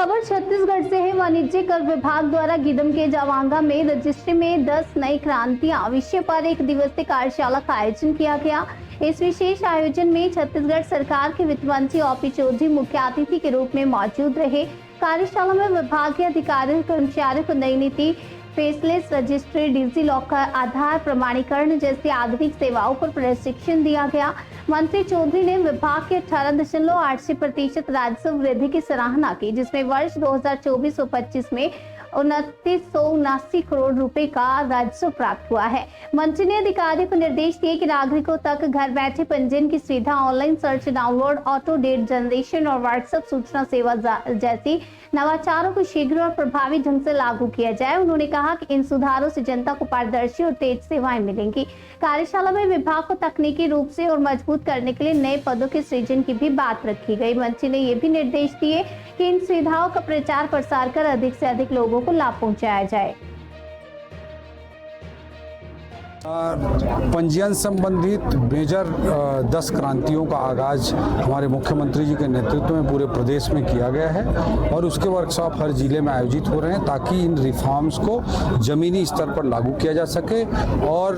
खबर छत्तीसगढ़ से है। वाणिज्य कर विभाग द्वारा गिदम के जावांगा में रजिस्ट्री में 10 नई क्रांतियां विषय पर एक दिवसीय कार्यशाला का आयोजन किया गया। इस विशेष आयोजन में छत्तीसगढ़ सरकार के वित्त मंत्री ओपी चौधरी मुख्य अतिथि के रूप में मौजूद रहे। कार्यशाला में विभागीय अधिकारियों कर्मचारियों को नई नीति, फेसलेस रजिस्ट्री, डिजी लॉकर, आधार प्रमाणीकरण जैसी आधुनिक सेवाओं पर प्रशिक्षण दिया गया। मंत्री चौधरी ने विभाग के 18.86% राजस्व वृद्धि की सराहना की, जिसमें वर्ष 2024-25 में 2979 करोड़ रुपए का राजस्व प्राप्त हुआ है। मंत्री ने अधिकारियों को निर्देश दिए कि नागरिकों तक घर बैठे पंजीयन की सुविधा, online search download, auto date generation और व्हाट्सएप सूचना सेवा जैसी नवाचारों को शीघ्र और प्रभावी ढंग से लागू किया जाए। उन्होंने कहा कि इन सुधारों से जनता को पारदर्शी और तेज सेवाएं मिलेंगी। कार्यशाला में विभाग को तकनीकी रूप से और मजबूत करने के लिए नए पदों के सृजन की भी बात रखी गई। मंत्री ने ये भी निर्देश दिए कि इन सुविधाओं का प्रचार प्रसार कर अधिक से अधिक लोगों को लाभ पहुंचाया जाए। पंजीयन संबंधित मेजर 10 क्रांतियों का आगाज हमारे मुख्यमंत्री जी के नेतृत्व में पूरे प्रदेश में किया गया है और उसके वर्कशॉप हर जिले में आयोजित हो रहे हैं ताकि इन रिफॉर्म्स को जमीनी स्तर पर लागू किया जा सके और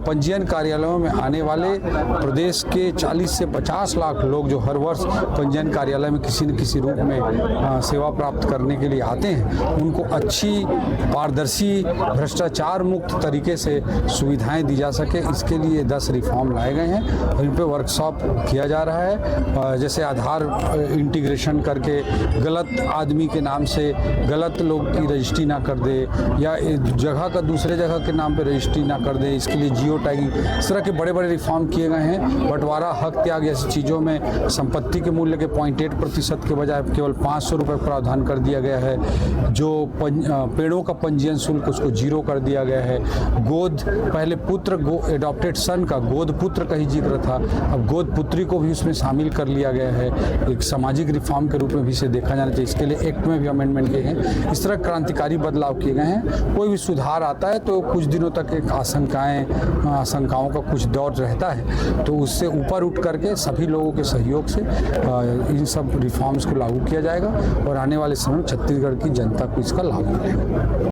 पंजीयन कार्यालयों में आने वाले प्रदेश के 40 से 50 लाख लोग जो हर वर्ष पंजीयन कार्यालय में किसी न किसी रूप में सेवा प्राप्त करने के लिए आते हैं, उनको अच्छी, पारदर्शी, भ्रष्टाचार मुक्त तरीके से सुविधाएं दी जा सके, इसके लिए 10 रिफॉर्म लाए गए हैं और इन पे वर्कशॉप किया जा रहा है। जैसे आधार इंटीग्रेशन करके गलत आदमी के नाम से गलत लोग की रजिस्ट्री ना कर दे या जगह का दूसरे जगह के नाम पे रजिस्ट्री ना कर दे, इसके लिए जियो टैगिंग, इस तरह के बड़े बड़े रिफॉर्म किए गए हैं। बंटवारा, हक त्याग जैसी चीज़ों में संपत्ति के मूल्य के 0.8% के बजाय केवल 500 रुपये प्रावधान कर दिया गया है। जो पेड़ों का पंजीयन शुल्क उसको 0 कर दिया गया है। गोद, पहले पुत्र एडॉप्टेड सन का गोद पुत्र का ही जिक्र था, अब गोद पुत्री को भी उसमें शामिल कर लिया गया है। एक सामाजिक रिफॉर्म के रूप में भी इसे देखा जाना चाहिए। इसके लिए एक्ट में भी अमेंडमेंट किए गए। इस तरह क्रांतिकारी बदलाव किए गए हैं। कोई भी सुधार आता है तो कुछ दिनों तक एक आशंकाओं का कुछ दौर रहता है, तो उससे ऊपर उठ करके सभी लोगों के सहयोग से इन सब रिफॉर्म्स को लागू किया जाएगा और आने वाले समय में छत्तीसगढ़ की जनता को इसका लाभ मिलेगा।